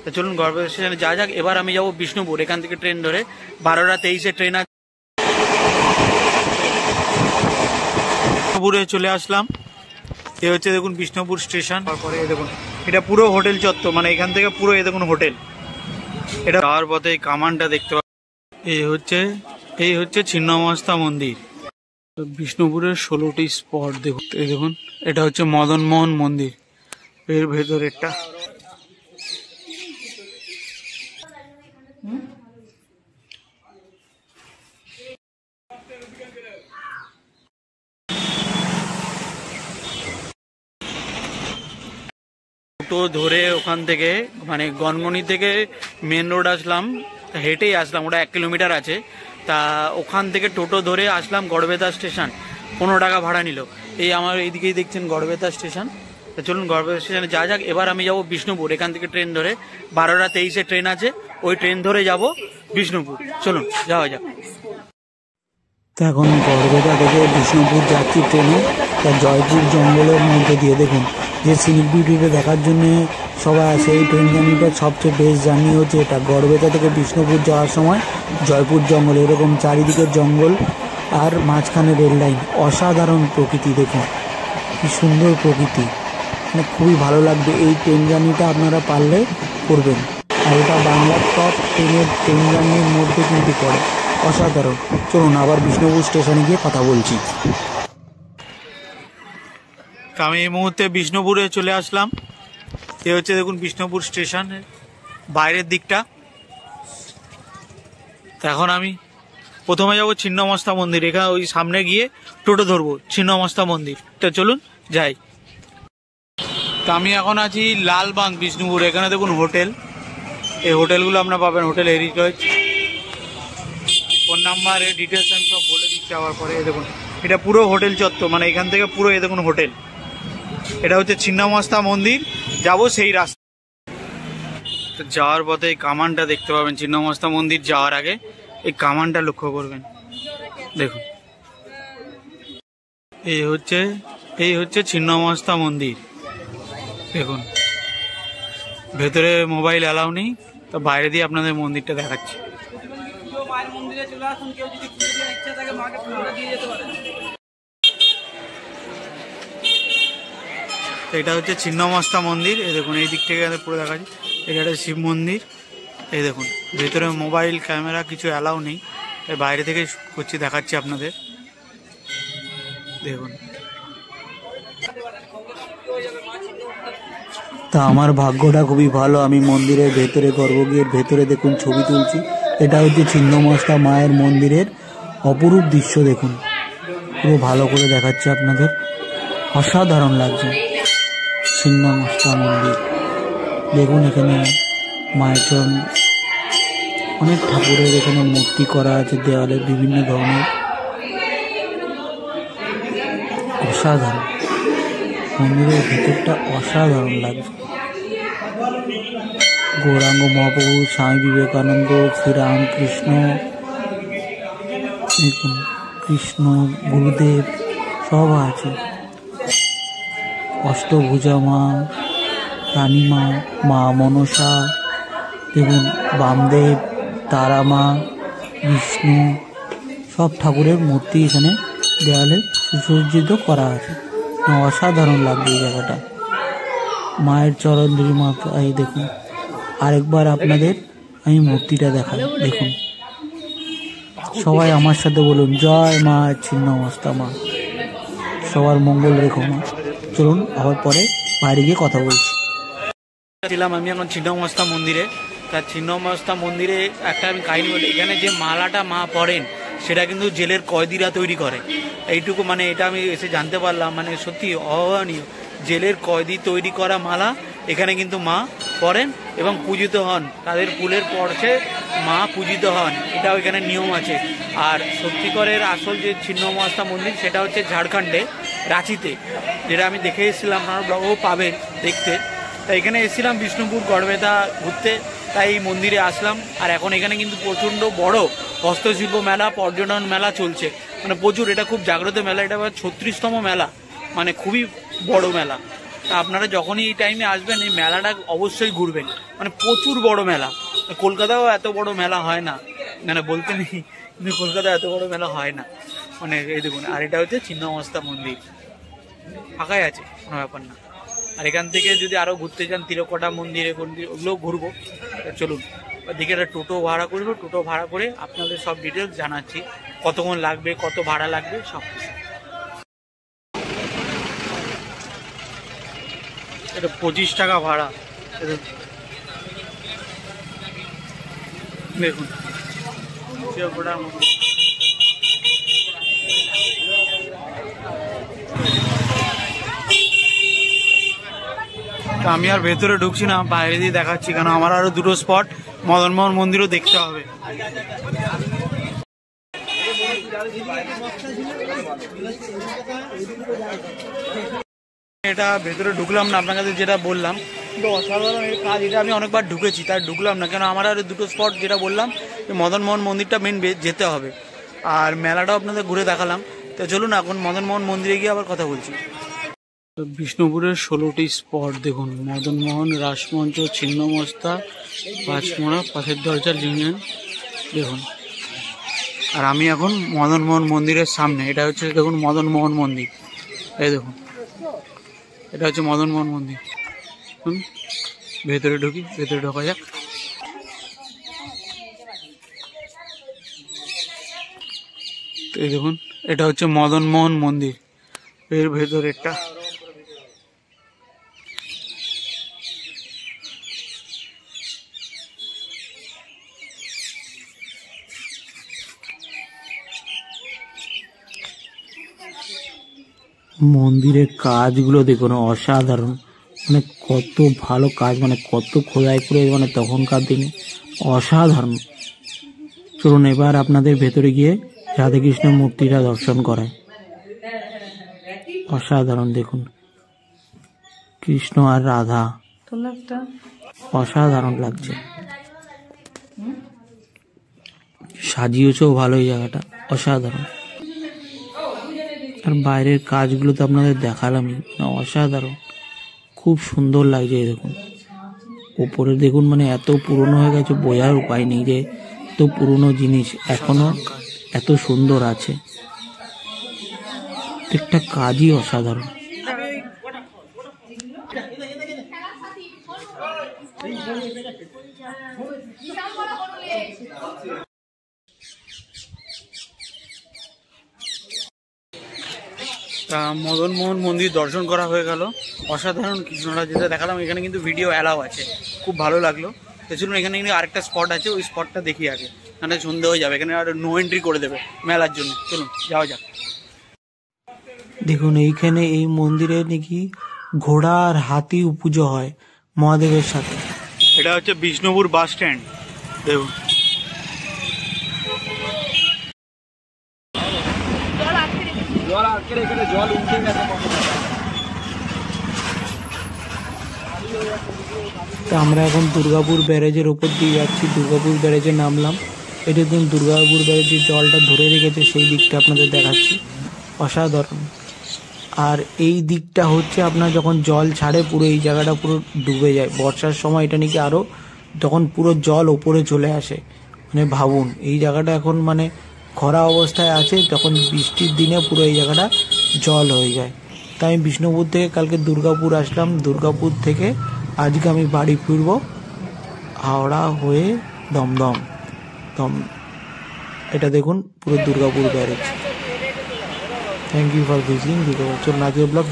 তো চলুন গড়বেতা স্টেশনে যা যাক। এবার আমি যাবো বিষ্ণুপুর, এখান থেকে ট্রেন ধরে 12:23 ট্রেন আছে। বিষ্ণুপুরে চলে আসলাম। এ হচ্ছে দেখুন বিষ্ণুপুর স্টেশন। তারপরে দেখুন এটা পুরো হোটেল চত্বর, মানে এখান থেকে পুরো এই দেখুন হোটেল। এটা যাওয়ার পথে এই কামানটা দেখতে পাবেন। এই হচ্ছে ছিন্নমস্তা মন্দির। বিষ্ণুপুরের 16টি স্পট দেখুন। এই দেখুন এটা হচ্ছে মদন মোহন মন্দির, এর ভেতরেরটা। টোটো ধরে ওখান থেকে মানে গনগনি থেকে মেন রোড আসলাম, হেঁটেই আসলাম, ওটা 1 কিলোমিটার আছে। তা ওখান থেকে টোটো ধরে আসলাম গড়বেতা স্টেশন, 15 টাকা ভাড়া নিল। এই আমার এইদিকেই দেখছেন গড়বেতা স্টেশন। তা চলুন গড়বেতা স্টেশনে যা যাক। এবার আমি যাব বিষ্ণুপুর, এখান থেকে ট্রেন ধরে 12:23 ট্রেন আছে, ওই ট্রেন ধরে যাব বিষ্ণুপুর। চলুন যাওয়া যাক। তো এখন গড়বেতা থেকে বিষ্ণুপুর যাচ্ছি ট্রেনে। তা জয়পুর জঙ্গলের মধ্যে দিয়ে দেখুন যে সিনিক বিউটিটা দেখার জন্য সবাই আসে। এই ট্রেন জার্নিটার সবচেয়ে বেস্ট জার্নি হচ্ছে এটা। গড়বেতা থেকে বিষ্ণুপুর যাওয়ার সময় জয়পুর জঙ্গল, এরকম চারিদিকে জঙ্গল আর মাঝখানে রেল লাইন, অসাধারণ প্রকৃতি। দেখুন কি সুন্দর প্রকৃতি, মানে খুবই ভালো লাগবে। এই ট্রেন জার্নিটা আপনারা পারলে করবেন। আর এটা বাংলার টপ ট্রেন জার্নির মধ্যে কিন্তু পড়ে, অসাধারণ। চলুন আবার বিষ্ণুপুর স্টেশনে গিয়ে কথা বলছি। আমি এই মুহূর্তে বিষ্ণুপুরে চলে আসলাম। এ হচ্ছে দেখুন বিষ্ণুপুর স্টেশন বাইরের দিকটা। তো এখন আমি প্রথমে যাব ছিন্নমস্তা মন্দির, এখানে ওই সামনে গিয়ে টোটো ধরবো ছিন্নমস্তা মন্দির। তো চলুন যাই। তো আমি এখন আছি লালবাগ বিষ্ণুপুর, এখানে দেখুন হোটেল। এই হোটেলগুলো আপনারা পাবেন, hotel heritage. Phone number details আমি সব বলে দিচ্ছি যাওয়ার পরে। দেখুন এটা পুরো হোটেল চত্বর, মানে এখান থেকে পুরো এই দেখুন হোটেল। এটা হচ্ছে ছিন্নমস্তা মন্দির, যাব সেই রাস্তা। তো যাওয়ার পথে এই কামানটা দেখতে পাবেন, ছিন্নমস্তা মন্দির যাওয়ার আগে এই কামানটা লক্ষ্য করবেন। দেখুন এই হচ্ছে ছিন্নমস্তা মন্দির। দেখুন ভেতরে মোবাইল অ্যালাউ নেই, তো বাইরে দিয়ে আপনাদের মন্দিরটা দেখাচ্ছি। এটা হচ্ছে ছিন্নমস্তা মন্দির। এই দেখুন এই দিক থেকে পুরো দেখাচ্ছি। এটা একটা শিব মন্দির। এই দেখুন ভেতরে মোবাইল ক্যামেরা কিছু অ্যালাউ নেই, তাই বাইরে থেকে করছি, দেখাচ্ছি আপনাদের। দেখুন তা আমার ভাগ্যটা খুবই ভালো, আমি মন্দিরের ভেতরে গর্ভগৃহের ভেতরে দেখুন ছবি তুলছি। এটা হচ্ছে ছিন্নমস্তা মায়ের মন্দিরের অপরূপ দৃশ্য। দেখুন পুরো ভালো করে দেখাচ্ছে আপনাদের, অসাধারণ লাগছে ছিন্নমস্তা মন্দির। দেখুন এখানে মায়ের চরণ, অনেক ঠাকুরের এখানে মূর্তি করা আছে দেওয়ালে বিভিন্ন ধরনের, অসাধারণ। মন্দিরের ভেতরটা অসাধারণ লাগছে। গৌরাঙ্গ মহাপ্রভু, স্বামী বিবেকানন্দ, শ্রীরামকৃষ্ণ, কৃষ্ণ গুরুদেব সব আছে। অষ্টভুজা মা, রানীমা, মা মনসা, দেখুন বামদেব, তারা মা, বিষ্ণু, সব ঠাকুরের মূর্তি এখানে দেওয়ালে সুসজ্জিত করা আছে। অসাধারণ লাগবে এই জায়গাটা। মায়ের চরণ ধুলি মাথা। এই দেখুন আরেকবার আপনাদের আমি মূর্তিটা দেখাই। দেখুন সবাই আমার সাথে বলুন, জয় মা ছিন্নমস্তা মা, সবার মঙ্গল রেখো মা। চলুন আবার পরে বাইরে গিয়ে কথা বলছি। ছিলাম আমি এখন ছিন্নমস্তা মন্দিরে। তার ছিন্নমস্তা মন্দিরে একটা আমি কাহিনী বলি। এখানে যে মালাটা মা পড়েন সেটা কিন্তু জেলের কয়েদিরা তৈরি করে। এইটুকু মানে এটা আমি এসে জানতে পারলাম, মানে সত্যি অভাবনীয়। জেলের কয়েদি তৈরি করা মালা এখানে কিন্তু মা পড়েন এবং পূজিত হন, তাদের ফুলের পরশে মা পূজিত হন, এটাও এখানে নিয়ম আছে। আর সত্যিকারের আসল যে ছিন্নমস্তা মন্দির সেটা হচ্ছে ঝাড়খণ্ডে রাঁচিতে, যেটা আমি দেখে এসেছিলাম, আপনারা ব্লগও পাবেন দেখতে। তাই এখানে এসেছিলাম বিষ্ণুপুর গড়বেতা ঘুরতে, তাই এই মন্দিরে আসলাম। আর এখন এখানে কিন্তু প্রচণ্ড বড় হস্তশিল্প মেলা, পর্যটন মেলা চলছে, মানে প্রচুর। এটা খুব জাগ্রত মেলা, এটা 36তম মেলা, মানে খুবই বড় মেলা। তা আপনারা যখনই এই টাইমে আসবেন এই মেলাটা অবশ্যই ঘুরবেন, মানে প্রচুর বড় মেলা। কলকাতাও এত বড় মেলা হয় না, মানে বলতে নেই, কিন্তু কলকাতায় এত বড় মেলা হয় না। মানে এই দেখুন, আর এটা হচ্ছে ছিন্নমস্তা মন্দির, ফাঁকাই আছে, কোনো ব্যাপার না। আর এখান থেকে যদি আরও ঘুরতে চান তিরকটা মন্দিরে ওগুলোও ঘুরবো। চলুন ওদিকে একটা টোটো ভাড়া করবো, টোটো ভাড়া করে আপনাদের সব ডিটেলস জানাচ্ছি, কতক্ষণ লাগবে, কত ভাড়া লাগবে সব কিছু। এটা 25 টাকা ভাড়া। দেখুন তিরকটার মন্দির। আমি আর ভেতরে ঢুকছি না, বাইরে দিয়ে দেখাচ্ছি, কেন আমার আরো দুটো স্পট মদনমোহন মন্দিরও দেখতে হবে। এটা ভেতরে ঢুকলাম না, আপনার কাছে যেটা বললাম, কিন্তু অসাধারণ এর কাজ। এটা আমি অনেকবার ঢুকেছি, তাই ঢুকলাম না, কেন আমার আরো দুটো স্পট যেটা বললাম মদনমোহন মন্দিরটা মেন যেতে হবে, আর মেলাটাও আপনাদের ঘুরে দেখালাম। তো চলুন এখন মদনমোহন মন্দিরে গিয়ে আবার কথা বলছি। বিষ্ণুপুরের 16টি স্পট দেখুন, মদনমোহন, রাসমঞ্চ, ছিন্নমস্তা, পাঁচমোড়া, পাশের দরজা, লিঙ্গেন দেখুন। আর আমি এখন মদনমোহন মন্দিরের সামনে, এটা হচ্ছে দেখুন মদনমোহন মন্দির, এই দেখুন এটা হচ্ছে মদনমোহন মন্দির। ভেতরে ঢুকি, ভেতরে ঢোকা যাক। এই দেখুন এটা হচ্ছে মদনমোহন মন্দির, এর ভেতরেরটা। মন্দিরের কাজগুলো দেখুন অসাধারণ, মানে কত ভালো কাজ, মানে কত খোদাই করে, মানে তখনকার দিনে অসাধারণ। চলুন এবার আপনাদের ভেতরে গিয়ে রাধাকৃষ্ণ মূর্তিটা দর্শন করায়। অসাধারণ দেখুন, কৃষ্ণ আর রাধা, অসাধারণ লাগছে। সাজিয়েছেও ভালো এই জায়গাটা, অসাধারণ। আর বাইরের কাজগুলো তো আপনাদের দেখালামই, অসাধারণ, খুব সুন্দর লাগছে। দেখুন ওপরে দেখুন, মানে এত পুরনো হয়ে গেছে, বোঝার উপায় নেই যে এত পুরনো জিনিস এখনো এত সুন্দর আছে। প্রত্যেকটা কাজই অসাধারণ। মদনমোহন মন্দির দর্শন করা হয়ে গেল, অসাধারণ। কৃষ্ণরা যেটা দেখালাম, এখানে কিন্তু ভিডিও অ্যালাউ আছে, খুব ভালো লাগলো। তো চলুন এখানে কিন্তু আরেকটা স্পট আছে, ওই স্পটটা দেখি আগে, মানে সন্ধে হয়ে যাবে, এখানে আর নো এন্ট্রি করে দেবে মেলার জন্য। চলুন যাওয়া যাক। দেখুন এইখানে এই মন্দিরে নাকি ঘোড়া আর হাতি পুজো হয় মহাদেবের সাথে। এটা হচ্ছে বিষ্ণুপুর বাস স্ট্যান্ড, দেখুন তো আমরা এখন দুর্গাপুর ব্যারেজের ওপর দিয়ে যাচ্ছি, দুর্গাপুর ব্যারেজে নামলাম। এটা দেখুন দুর্গাপুর ব্যারেজের জলটা ধরে রেখেছে, সেই দিকটা আপনাদের দেখাচ্ছি, অসাধারণ। আর এই দিকটা হচ্ছে আপনার যখন জল ছাড়ে পুরো এই জায়গাটা পুরো ডুবে যায়, বর্ষার সময় এটা নাকি আরও তখন পুরো জল ওপরে চলে আসে। মানে ভাবুন এই জায়গাটা এখন মানে খরা অবস্থায় আছে, তখন বৃষ্টির দিনে পুরো এই জায়গাটা জল হয়ে যায়। তাই আমি বিষ্ণুপুর থেকে কালকে দুর্গাপুর আসলাম, দুর্গাপুর থেকে আজকে আমি বাড়ি ফিরব হাওড়া হয়ে দমদম। এটা দেখুন পুরো Durgapur barrage. Thank you for visiting Durgapur. চলুন আজকের ব্লগ